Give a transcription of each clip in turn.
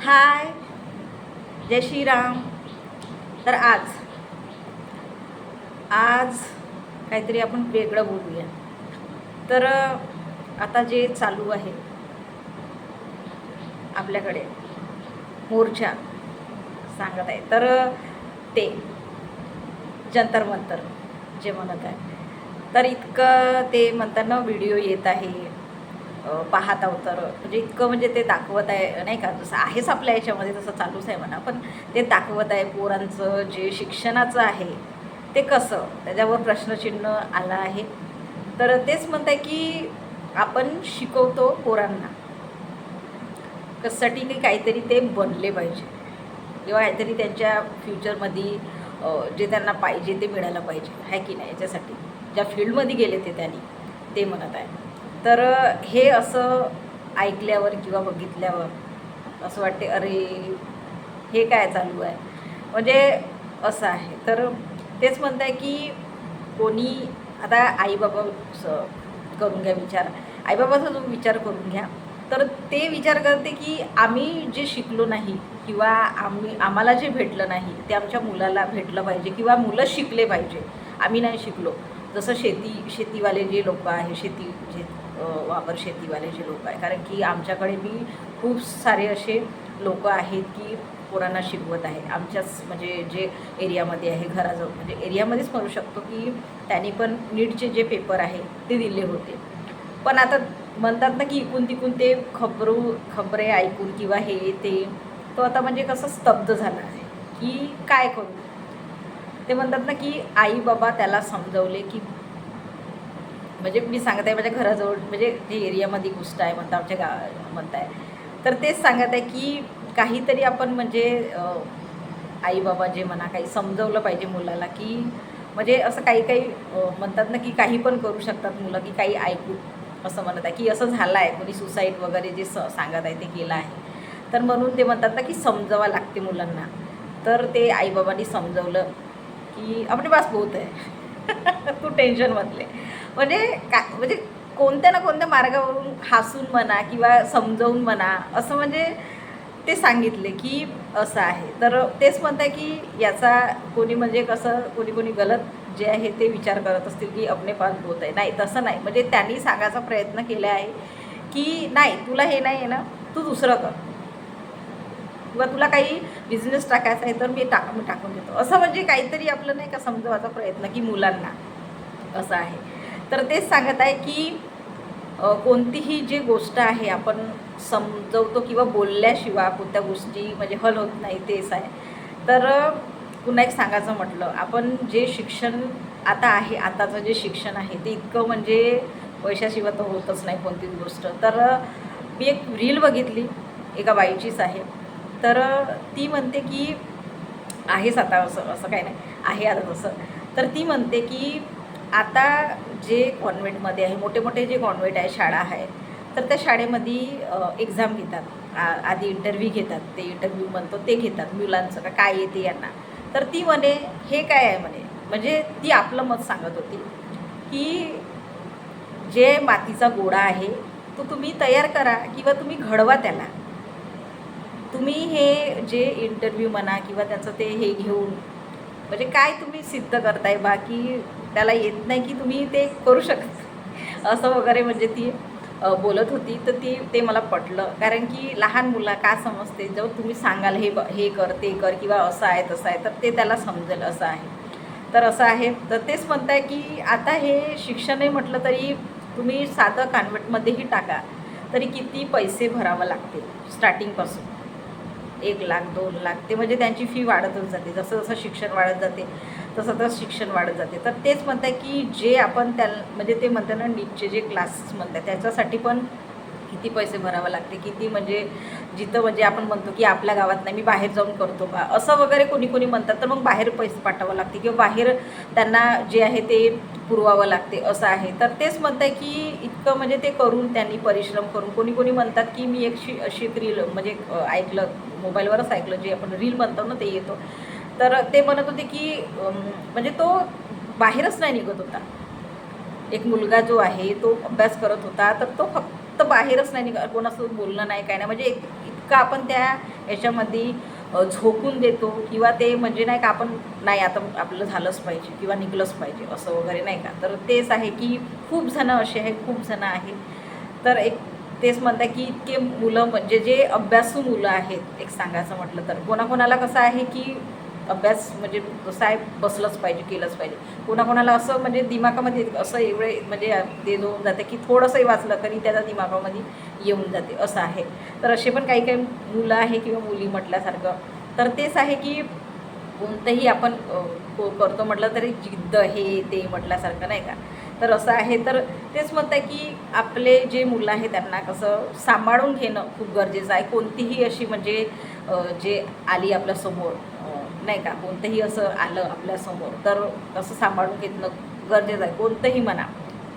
हाय, जय श्रीराम. तर आज आज काहीतरी आपण वेगळं बोलूया. तर आता जे चालू आहे आपल्याकडे मोर्चा सांगत आहे, तर ते जंतर मंतर जे म्हणत आहे, तर इतकं ते म्हणताना व्हिडिओ येत आहे. पाहत आहोत तर म्हणजे इतकं म्हणजे ते दाखवत आहे नाही का, जसं आहेच आपल्या याच्यामध्ये तसं चालूच आहे म्हणा, पण ते दाखवत आहे पोरांचं जे शिक्षणाचं आहे ते कसं त्याच्यावर प्रश्नचिन्ह आलं आहे. तर तेच म्हणत आहे की आपण शिकवतो पोरांना कशासाठी की काहीतरी ते बनले पाहिजे किंवा काहीतरी त्यांच्या फ्युचरमध्ये जे त्यांना पाहिजे ते मिळायला पाहिजे आहे की नाही, याच्यासाठी ज्या फील्डमध्ये गेले ते त्यांनी ते म्हणत आहे. तर हे असं ऐकल्यावर किंवा बघितल्यावर असं वाटते अरे हे काय चालू आहे, म्हणजे असं आहे. तर तेच म्हणत आहे की कोणी आता आईबाबा करून घ्या विचार, आईबाबाचा जो विचार करून घ्या. तर ते विचार करते की आम्ही जे शिकलो नाही किंवा आम्हाला जे भेटलं नाही ते आमच्या मुलाला भेटलं पाहिजे किंवा मुलं शिकले पाहिजे. आम्ही नाही शिकलो, जसं शेतीवाले जे लोक आहे, शेती जे वावर शेतीवाले जे लोक आहे, कारण की आमच्याकडे बी खूप सारे असे लोक आहेत की पोरांना शिकवत आहे. आमच्याच म्हणजे जे एरियामध्ये आहे घराजवळ, म्हणजे एरियामध्येच म्हणू शकतो की त्यांनी पण नीटचे जे पेपर आहे ते दिले होते. पण आता म्हणतात ना की इकून तिकून ते खबरे ऐकून किंवा हे ते, तो आता म्हणजे कसं स्तब्ध झाला आहे की काय करू. ते म्हणतात ना की आई बाबा त्याला समजवले की, म्हणजे मी सांगत आहे माझ्या घराजवळ म्हणजे जे एरियामध्ये गोष्ट आहे म्हणता आमच्या म्हणत आहे, तर तेच सांगत आहे की काहीतरी आपण म्हणजे आई बाबा जे म्हणा काही समजवलं पाहिजे मुलाला की, म्हणजे असं काही काही म्हणतात ना की काही पण करू शकतात मुलं की काही ऐकू, असं म्हणत आहे की असं झालं आहे कोणी सुसाईड वगैरे जे सांगत आहे ते केलं आहे. तर म्हणून ते म्हणतात ना की समजवा लागते मुलांना. तर ते आईबाबांनी समजवलं की अपने पास बहुत आहे तू टेन्शनमधले, म्हणजे म्हणजे कोणत्या ना कोणत्या मार्गावरून हसून म्हणा किंवा समजवून म्हणा, असं म्हणजे ते सांगितले की असं आहे. तर तेच म्हणत आहे की याचा कोणी म्हणजे कसं कोणी कोणी गलत जे आहे ते विचार करत असतील की अपने पास होत आहे. नाही, तसं नाही, म्हणजे त्यांनी सांगायचा प्रयत्न केला आहे की नाही तुला हे नाही आहे ना, तू दुसरं कर किंवा तुला काही बिझनेस टाकायचा आहे तर मी टाकून देतो, असं म्हणजे काहीतरी आपलं नाही का समजवायचा प्रयत्न की मुलांना असं आहे. तर तेच सांगत आहे की कोणतीही जी गोष्ट आहे आपण समजवतो किंवा बोलल्याशिवाय कोणत्या गोष्टी म्हणजे हल होत नाही, तेच आहे. तर पुन्हा एक सांगायचं म्हटलं, आपण जे शिक्षण आता आहे, आताचं जे शिक्षण आहे ते इतकं म्हणजे पैशाशिवाय तर होतच नाही कोणतीच गोष्ट. तर मी एक रील बघितली, एका बाईचीच आहे. तर ती म्हणते की आहेच आता असं असं काही नाही, आहे आता तसं. तर ती म्हणते की आता जे कॉन्व्हेंटमध्ये आहे, मोठे मोठे जे कॉन्व्हेंट आहे, शाळा आहे, तर त्या शाळेमध्ये एक्झाम घेतात. आधी इंटरव्ह्यू घेतात, ते इंटरव्ह्यू म्हणतो ते घेतात मुलांचं का काय येते यांना. तर ती म्हणे हे काय आहे म्हणे, म्हणजे ती आपलं मत सांगत होती की जे मातीचा गोळा आहे तो तुम्ही तयार करा किंवा तुम्ही घडवा त्याला. तुम्ही हे जे इंटरव्ह्यू म्हणा किंवा त्याचं ते हे घेऊन म्हणजे काय तुम्ही सिद्ध करताय, बाकी त्याला येत नाही की तुम्ही ते करू शकता असं वगैरे म्हणजे ती बोलत होती. तर ते मला पटलं, कारण की लहान मुला का समजते जेव्हा तुम्ही सांगाल हे कर ते कर किंवा असं आहे तसं आहे, तर ते त्याला समजेल असं आहे. तर असं आहे. तर तेच म्हणताय की आता हे शिक्षणही म्हटलं तरी तुम्ही साधं कॉन्व्हेंटमध्येही टाका तरी किती पैसे भरावं लागते स्टार्टिंगपासून. 1,00,000 2,00,000 ते म्हणजे त्यांची फी वाढतच जाते. जसं जसं शिक्षण वाढत जाते तसं तसं शिक्षण वाढत जाते. तर तेच म्हणत आहे की जे आपण म्हणजे ते म्हणतात ना नीटचे जे क्लासेस म्हणतात त्याच्यासाठी पण किती पैसे भरावं लागते, किती म्हणजे जिथं म्हणजे आपण म्हणतो की आपल्या गावात नाही, मी बाहेर जाऊन करतो बा असं वगैरे कोणी कोणी म्हणतात. तर मग बाहेर पैसे पाठवावं लागते किंवा बाहेर त्यांना जे आहे ते पुरवावं लागते असं आहे. तर तेच म्हणत आहे की इतकं म्हणजे ते करून त्यांनी परिश्रम करून कोणी कोणी म्हणतात की मी अशी एक रील म्हणजे ऐकलं, मोबाईलवरच ऐकलं, जे आपण रील म्हणतो ना ते येतो. तर ते म्हणत होते की म्हणजे तो बाहेरच नाही निघत होता. एक मुलगा जो आहे तो अभ्यास करत होता, तर तो फक्त बाहेरच नाही निघा, कोणासोबत बोलणं नाही काय नाही, म्हणजे इतकं आपण त्या याच्यामध्ये झोकून देतो किंवा ते म्हणजे नाही का आपण नाही आता आपलं झालंच पाहिजे किंवा निघलंच पाहिजे असं वगैरे नाही का. तर तेच आहे की खूप जणं असे आहे, खूप जणं आहे. तर एक तेच म्हणतात की इतके मुलं म्हणजे जे अभ्यासू मुलं आहेत एक सांगायचं म्हटलं तर कोणाकोणाला कसं आहे की अभ्यास म्हणजे कसं आहे बसलंच पाहिजे केलंच पाहिजे. कोणाकोणाला असं म्हणजे दिमागामध्ये असं एवढे म्हणजे ते होऊन जाते की थोडंसंही वाचलं तरी त्याच्या दिमागामध्ये येऊन जाते असं आहे. तर असे पण काही काही मुलं आहे किंवा मुली म्हटल्यासारखं. तर तेच आहे की कोणतंही आपण करतो म्हटलं तरी जिद्द हे ते म्हटल्यासारखं नाही का. तर असं आहे. तर तेच म्हणत आहे की आपले जे मुलं आहे त्यांना कसं सांभाळून घेणं खूप गरजेचं आहे. कोणतीही अशी म्हणजे जे आली आपल्यासमोर नाही का कोणतंही असं आलं आपल्यासमोर तर असं सांभाळून घेणं गरजेचं आहे. कोणतंही म्हणा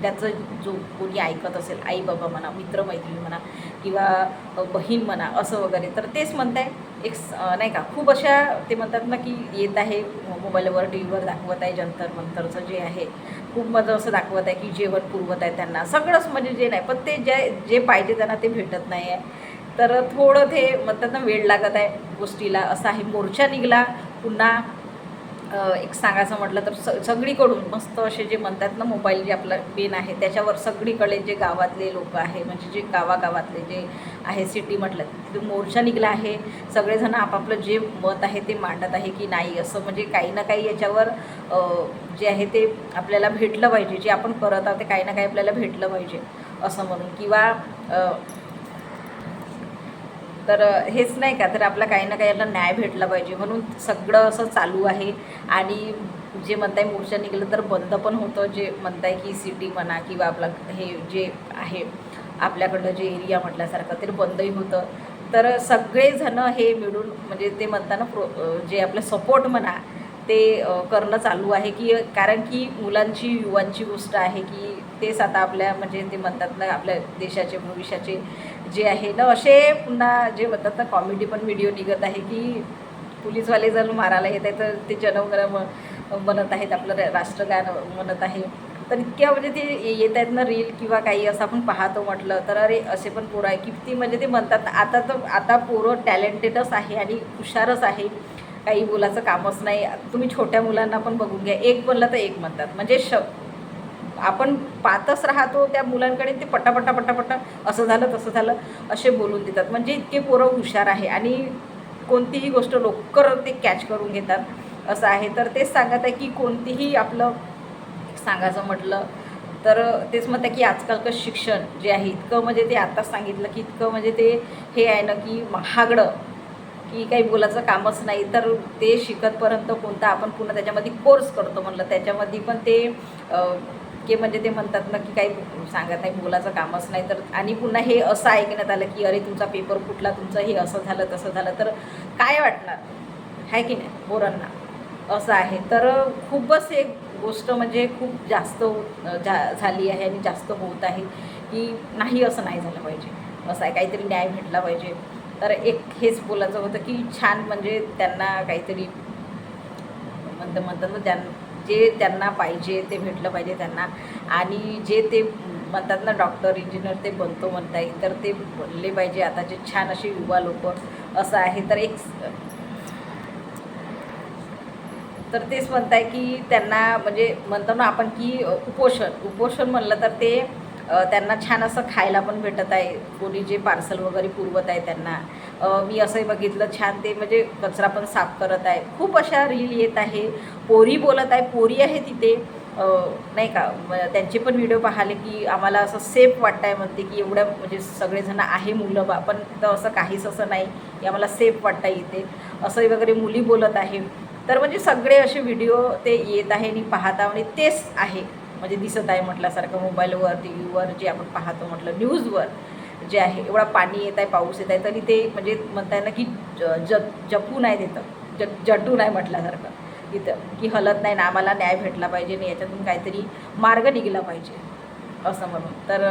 त्याचं जो कोणी ऐकत असेल आई बाबा म्हणा मित्रमैत्रिणी म्हणा किंवा बहीण म्हणा असं वगैरे. तर तेच म्हणत आहे एक नाही का खूप अशा ते म्हणतात ना की येत आहे मोबाईलवर टी व्हीवर दाखवत आहे जंतर मंतरचं जे आहे खूप मजा असं दाखवत आहे की जेवण पुरवत आहे त्यांना सगळंच म्हणजे जे नाही पण ते जे पाहिजे त्यांना ते भेटत नाही आहे. तर थोडं ते म्हणतात ना वेळ लागत आहे गोष्टीला असं आहे. मोर्चा निघाला पुन्हा एक सांगायचं म्हटलं तर सगळीकडून मस्त असे जे म्हणतात ना मोबाईल जे आपलं पेन आहे त्याच्यावर सगळीकडे जे गावातले लोक आहे म्हणजे जे गावागावातले जे आहे सिटी म्हटलं तिथे मोर्चा निघाला आहे. सगळेजण आपापलं जे मत आहे ते मांडत आहे की नाही असं म्हणजे काही ना काही याच्यावर जे आहे ते आपल्याला भेटलं पाहिजे. जे आपण करत आहोत ते काही ना काही आपल्याला भेटलं पाहिजे असं म्हणून किंवा तर हेच नाही का तर आपला काही ना काही याला न्याय भेटला पाहिजे म्हणून सगळं असं चालू आहे. आणि जे म्हणताय मोर्चा निघालं तर बंद पण होतं जे म्हणताय की सिटी म्हणा किंवा आपलं हे जे आहे आपल्याकडलं जे एरिया म्हटल्यासारखं ते बंदही होतं. तर सगळेजणं हे मिळून म्हणजे ते म्हणताना जे आपलं सपोर्ट म्हणा ते करणं चालू आहे की कारण की मुलांची युवांची गोष्ट आहे की तेच आता आपल्या म्हणजे ते म्हणतात ना आपल्या देशाचे भविष्याचे जे आहे ना असे पुन्हा जे म्हणतात ना कॉमेडी पण व्हिडिओ निघत आहे की पोलीसवाले जर मारायला येत आहे तर ते जनगण म्हणत आहेत आपलं राष्ट्रगान म्हणत आहे. तर इतक्या म्हणजे ते येत आहेत ना रील किंवा काही असं आपण पाहतो म्हटलं तर अरे असे पण पोरं आहे किती म्हणजे ते म्हणतात आता पोरं टॅलेंटेडच आहे आणि हुशारच आहे. काही बोलायचं कामच नाही. तुम्ही छोट्या मुलांना पण बघून घ्या एक बोललं तर एक म्हणतात म्हणजे आपण पाहतच राहतो त्या मुलांकडे ते पटापटा पटापटा असं झालं तसं झालं असे बोलून देतात. म्हणजे इतके पोरं हुशार आहे आणि कोणतीही गोष्ट लवकर ते कॅच करून घेतात असं आहे. तर तेच सांगत आहे की कोणतीही आपलं सांगायचं म्हटलं तर तेच म्हणतं की आजकालचं शिक्षण जे आहे इतकं म्हणजे ते आत्ताच सांगितलं की इतकं म्हणजे ते हे आहे ना की महागडं की काही बोलायचं कामच नाही. तर ते शिकतपर्यंत कोणता आपण पुन्हा त्याच्यामध्ये कोर्स करतो म्हटलं त्याच्यामध्ये पण ते की म्हणजे ते म्हणतात ना की काही सांगत नाही बोलायचं कामच नाही. तर आणि पुन्हा हे असं ऐकण्यात आलं की अरे तुमचा पेपर फुटला तुमचं हे असं झालं तसं झालं तर काय वाटणार आहे की नाही पोरांना असं आहे. तर खूपच एक गोष्ट म्हणजे खूप जास्त झाली आहे आणि जास्त होत आहे की नाही असं नाही झालं पाहिजे असं आहे. काहीतरी न्याय भेटला पाहिजे. तर एक हेच बोलायचं होतं की छान म्हणजे त्यांना काहीतरी म्हणतात ना जे त्यांना पाहिजे ते भेटलं पाहिजे त्यांना. आणि जे ते म्हणतात ना डॉक्टर इंजिनियर ते बनतो म्हणताय तर ते बनले पाहिजे आताचे छान असे युवा लोक असं आहे. तर एक तर तेच म्हणताय की त्यांना म्हणजे म्हणतो ना आपण की उपोषण म्हणलं तर ते त्यांना छान असं खायला पण भेटत आहे. कोणी जे पार्सल वगैरे पुरवत आहे त्यांना मी असंही बघितलं छान ते म्हणजे कचरा पण साफ करत आहे. खूप अशा रील येत आहे. पोरी बोलत आहे पोरी आहे तिथे नाही का त्यांचे पण व्हिडिओ पाहिले की आम्हाला असं सेफ वाटतं आहे म्हणते की एवढ्या म्हणजे सगळेजण आहे मुलं बा पण तर असं काहीच असं नाही की आम्हाला सेफ वाटतं इथे असंही वगैरे मुली बोलत आहे. तर म्हणजे सगळे असे व्हिडिओ ते येत आहे आणि पाहता आणि तेच आहे म्हणजे दिसत आहे म्हटल्यासारखं मोबाईलवर टी व्हीवर जे आपण पाहतो म्हटलं न्यूजवर जे आहे एवढा पाणी येत आहे पाऊस येत आहे तरी ते म्हणजे म्हणताय ना की जपू नाही देतं जटू नाही म्हटल्यासारखं तिथं की हलत नाही ना आम्हाला न्याय भेटला पाहिजे आणि याच्यातून काहीतरी मार्ग निघाला पाहिजे असं म्हणून. तर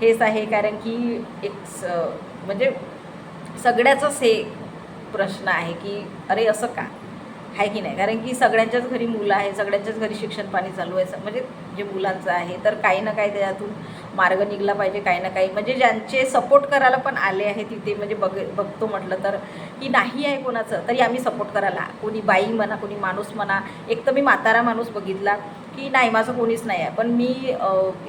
हेच आहे कारण की एक म्हणजे सगळ्याचंच हे प्रश्न आहे की अरे असं का आहे की नाही. कारण की सगळ्यांच्याच घरी मुलं आहे, सगळ्यांच्याच घरी शिक्षण पाणी चालू आहे, म्हणजे जे मुलांचं आहे, तर काही ना काही त्याच्यातून मार्ग निघला पाहिजे. काही ना काही म्हणजे ज्यांचे सपोर्ट करायला पण आले आहे तिथे, म्हणजे बघतो म्हटलं तर की नाही आहे कोणाचं तरी आम्ही सपोर्ट करायला, कोणी बाई म्हणा, कोणी माणूस म्हणा. एक तर मी म्हातारा माणूस बघितला की नाही माझं कोणीच नाही आहे, पण मी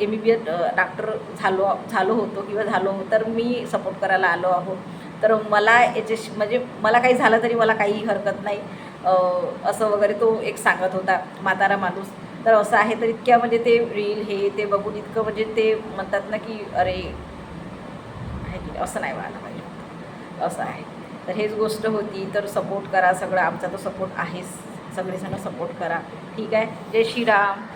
MBBS डॉक्टर झालो होतो किंवा झालो तर मी सपोर्ट करायला आलो आहो. तर मला याच्याशी म्हणजे मला काही झालं तरी मला काही हरकत नाही असं वगैरे तो एक सांगत होता म्हातारा माणूस. तर असं आहे, तर इतक्या म्हणजे ते रील हे ते बघून इतकं म्हणजे ते म्हणतात ना की अरे आहे की असं नाही व्हायला पाहिजे, असं आहे. तर हेच गोष्ट होती. तर सपोर्ट करा, सगळं आमचा तो सपोर्ट आहेच, सगळेजण सपोर्ट करा. ठीक आहे. जय श्रीराम.